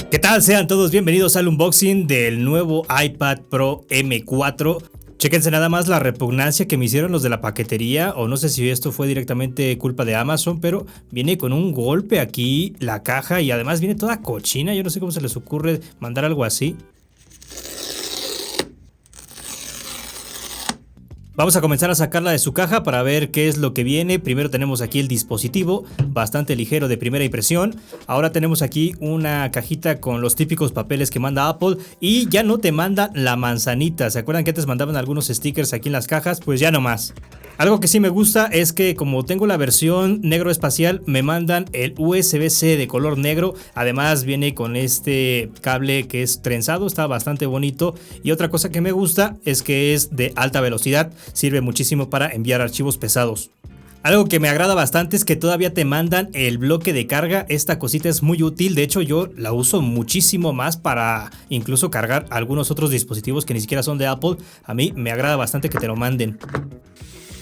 ¿Qué tal? Sean todos bienvenidos al unboxing del nuevo iPad Pro M4. Chéquense nada más la repugnancia que me hicieron los de la paquetería, o no sé si esto fue directamente culpa de Amazon, pero viene con un golpe aquí la caja y además viene toda cochina. Yo no sé cómo se les ocurre mandar algo así. Vamos a comenzar a sacarla de su caja para ver qué es lo que viene. Primero tenemos aquí el dispositivo, bastante ligero de primera impresión. Ahora tenemos aquí una cajita con los típicos papeles que manda Apple y ya no te manda la manzanita. ¿Se acuerdan que antes mandaban algunos stickers aquí en las cajas? Pues ya no más. Algo que sí me gusta es que como tengo la versión negro espacial, me mandan el USB-C de color negro. Además viene con este cable que es trenzado, está bastante bonito. Y otra cosa que me gusta es que es de alta velocidad, sirve muchísimo para enviar archivos pesados. Algo que me agrada bastante es que todavía te mandan el bloque de carga. Esta cosita es muy útil, de hecho yo la uso muchísimo más para incluso cargar algunos otros dispositivos que ni siquiera son de Apple. A mí me agrada bastante que te lo manden.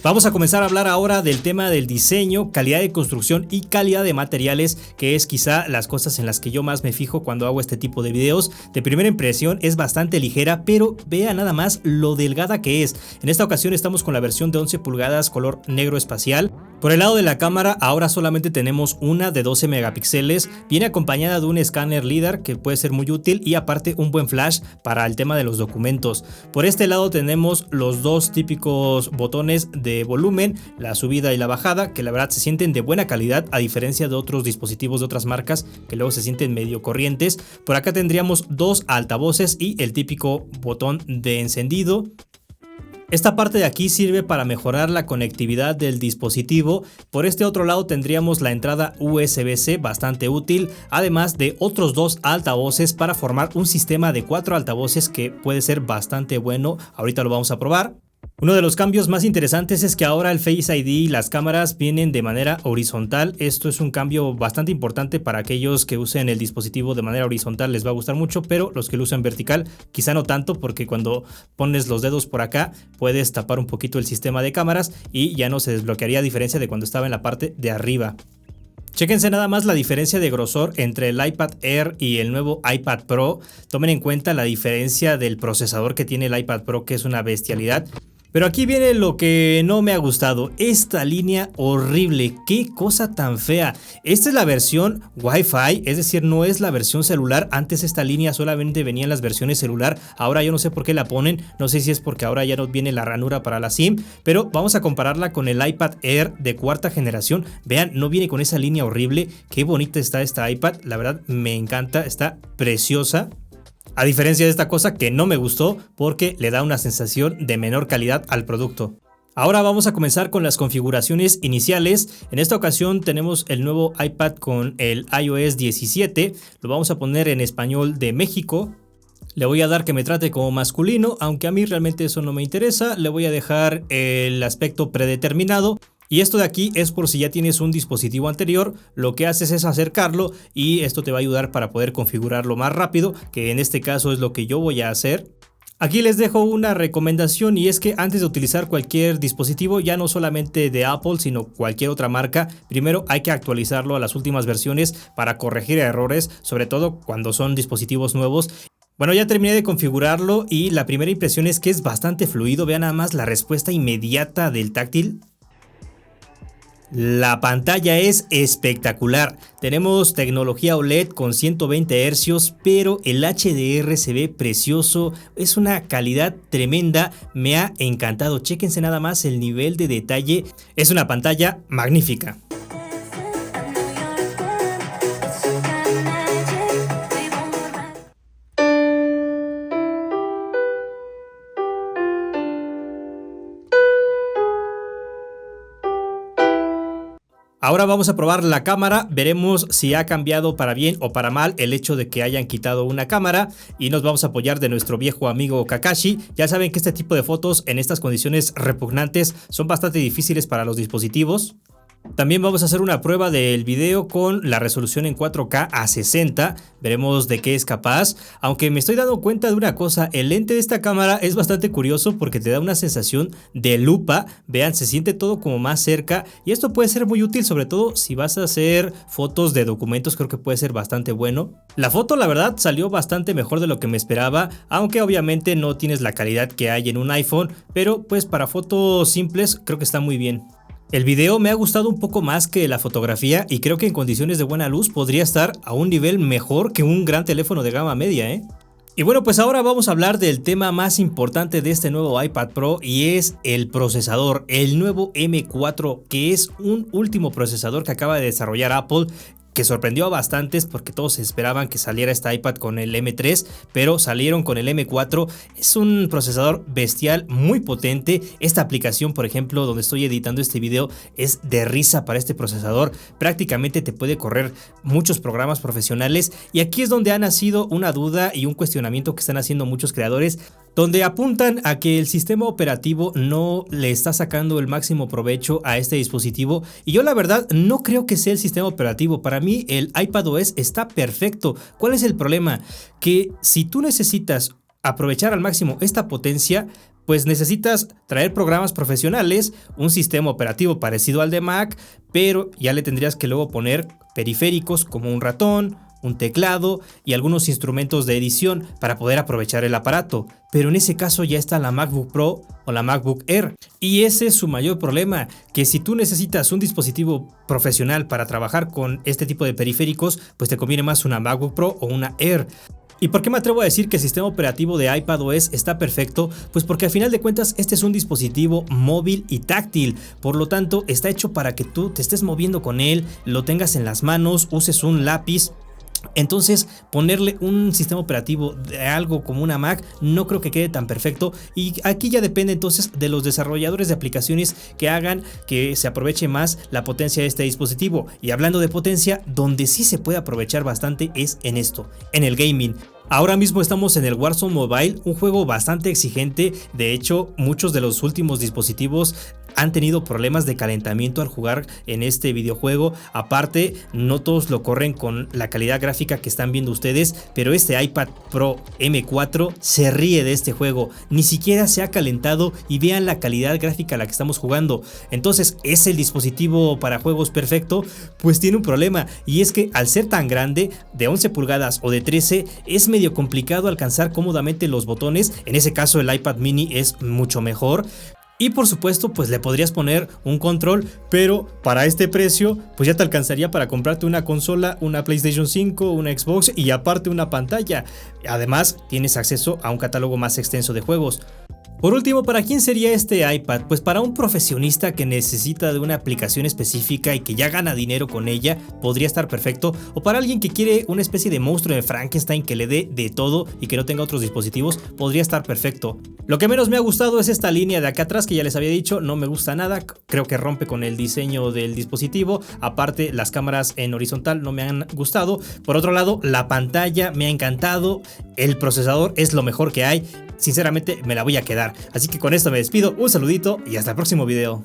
Vamos a comenzar a hablar ahora del tema del diseño, calidad de construcción y calidad de materiales, que es quizá las cosas en las que yo más me fijo cuando hago este tipo de videos. De primera impresión es bastante ligera, pero vea nada más lo delgada que es. En esta ocasión estamos con la versión de 11 pulgadas color negro espacial. Por el lado de la cámara ahora solamente tenemos una de 12 megapíxeles, viene acompañada de un escáner LiDAR que puede ser muy útil y aparte un buen flash para el tema de los documentos. Por este lado tenemos los dos típicos botones de volumen, la subida y la bajada, que la verdad se sienten de buena calidad a diferencia de otros dispositivos de otras marcas que luego se sienten medio corrientes. Por acá tendríamos dos altavoces y el típico botón de encendido. Esta parte de aquí sirve para mejorar la conectividad del dispositivo. Por este otro lado tendríamos la entrada USB-C bastante útil, además de otros dos altavoces para formar un sistema de 4 altavoces que puede ser bastante bueno. Ahorita lo vamos a probar. Uno de los cambios más interesantes es que ahora el Face ID y las cámaras vienen de manera horizontal. Esto es un cambio bastante importante para aquellos que usen el dispositivo de manera horizontal, les va a gustar mucho, pero los que lo usan vertical quizá no tanto, porque cuando pones los dedos por acá puedes tapar un poquito el sistema de cámaras y ya no se desbloquearía a diferencia de cuando estaba en la parte de arriba. Chéquense nada más la diferencia de grosor entre el iPad Air y el nuevo iPad Pro. Tomen en cuenta la diferencia del procesador que tiene el iPad Pro, que es una bestialidad. Pero aquí viene lo que no me ha gustado, esta línea horrible, qué cosa tan fea. Esta es la versión Wi-Fi, es decir, no es la versión celular. Antes esta línea solamente venía en las versiones celular, ahora yo no sé por qué la ponen, no sé si es porque ahora ya no viene la ranura para la SIM, pero vamos a compararla con el iPad Air de cuarta generación. Vean, no viene con esa línea horrible, qué bonita está esta iPad, la verdad me encanta, está preciosa. A diferencia de esta cosa que no me gustó porque le da una sensación de menor calidad al producto. Ahora vamos a comenzar con las configuraciones iniciales. En esta ocasión tenemos el nuevo iPad con el iOS 17. Lo vamos a poner en español de México. Le voy a dar que me trate como masculino, aunque a mí realmente eso no me interesa. Le voy a dejar el aspecto predeterminado. Y esto de aquí es por si ya tienes un dispositivo anterior, lo que haces es acercarlo y esto te va a ayudar para poder configurarlo más rápido, que en este caso es lo que yo voy a hacer. Aquí les dejo una recomendación y es que antes de utilizar cualquier dispositivo, ya no solamente de Apple sino cualquier otra marca, primero hay que actualizarlo a las últimas versiones para corregir errores, sobre todo cuando son dispositivos nuevos. Bueno, ya terminé de configurarlo y la primera impresión es que es bastante fluido, vean nada más la respuesta inmediata del táctil. La pantalla es espectacular, tenemos tecnología OLED con 120 Hz, pero el HDR se ve precioso, es una calidad tremenda, me ha encantado, chéquense nada más el nivel de detalle, es una pantalla magnífica. Ahora vamos a probar la cámara, veremos si ha cambiado para bien o para mal el hecho de que hayan quitado una cámara y nos vamos a apoyar de nuestro viejo amigo Kakashi. Ya saben que este tipo de fotos en estas condiciones repugnantes son bastante difíciles para los dispositivos. También vamos a hacer una prueba del video con la resolución en 4K a 60, veremos de qué es capaz, aunque me estoy dando cuenta de una cosa, el lente de esta cámara es bastante curioso porque te da una sensación de lupa, vean, se siente todo como más cerca y esto puede ser muy útil, sobre todo si vas a hacer fotos de documentos, creo que puede ser bastante bueno. La foto la verdad salió bastante mejor de lo que me esperaba, aunque obviamente no tienes la calidad que hay en un iPhone, pero pues para fotos simples creo que está muy bien. El video me ha gustado un poco más que la fotografía y creo que en condiciones de buena luz podría estar a un nivel mejor que un gran teléfono de gama media, ¿eh? Y bueno, pues ahora vamos a hablar del tema más importante de este nuevo iPad Pro y es el procesador, el nuevo M4, que es un último procesador que acaba de desarrollar Apple, que sorprendió a bastantes porque todos esperaban que saliera este iPad con el M3, pero salieron con el M4. Es un procesador bestial, muy potente. Esta aplicación, por ejemplo, donde estoy editando este video, es de risa para este procesador. Prácticamente te puede correr muchos programas profesionales y aquí es donde ha nacido una duda y un cuestionamiento que están haciendo muchos creadores, donde apuntan a que el sistema operativo no le está sacando el máximo provecho a este dispositivo y yo la verdad no creo que sea el sistema operativo. Para mí el iPadOS está perfecto. ¿Cuál es el problema? Que si tú necesitas aprovechar al máximo esta potencia, pues necesitas traer programas profesionales, un sistema operativo parecido al de Mac, pero ya le tendrías que luego poner periféricos como un ratón, un teclado y algunos instrumentos de edición para poder aprovechar el aparato, pero en ese caso ya está la MacBook Pro o la MacBook Air y ese es su mayor problema, que si tú necesitas un dispositivo profesional para trabajar con este tipo de periféricos, pues te conviene más una MacBook Pro o una Air. ¿Y por qué me atrevo a decir que el sistema operativo de iPadOS está perfecto? Pues porque al final de cuentas este es un dispositivo móvil y táctil, por lo tanto está hecho para que tú te estés moviendo con él, lo tengas en las manos, uses un lápiz. Entonces ponerle un sistema operativo de algo como una Mac no creo que quede tan perfecto y aquí ya depende entonces de los desarrolladores de aplicaciones que hagan que se aproveche más la potencia de este dispositivo. Y hablando de potencia, donde sí se puede aprovechar bastante es en esto, en el gaming. Ahora mismo estamos en el Warzone Mobile, un juego bastante exigente. De hecho, muchos de los últimos dispositivos han tenido problemas de calentamiento al jugar en este videojuego. Aparte, no todos lo corren con la calidad gráfica que están viendo ustedes, pero este iPad Pro M4 se ríe de este juego. Ni siquiera se ha calentado y vean la calidad gráfica a la que estamos jugando. Entonces, ¿es el dispositivo para juegos perfecto? Pues tiene un problema, y es que al ser tan grande, de 11 pulgadas o de 13, es medio complicado alcanzar cómodamente los botones. En ese caso el iPad mini es mucho mejor. Y por supuesto pues le podrías poner un control, pero para este precio pues ya te alcanzaría para comprarte una consola, una PlayStation 5, una Xbox y aparte una pantalla. Además tienes acceso a un catálogo más extenso de juegos. Por último, ¿para quién sería este iPad? Pues para un profesionista que necesita de una aplicación específica y que ya gana dinero con ella, podría estar perfecto. O para alguien que quiere una especie de monstruo de Frankenstein que le dé de todo y que no tenga otros dispositivos, podría estar perfecto. Lo que menos me ha gustado es esta línea de acá atrás que ya les había dicho, no me gusta nada, creo que rompe con el diseño del dispositivo. Aparte, las cámaras en horizontal no me han gustado. Por otro lado, la pantalla me ha encantado, el procesador es lo mejor que hay. Sinceramente me la voy a quedar. Así que con esto me despido, un saludito y hasta el próximo video.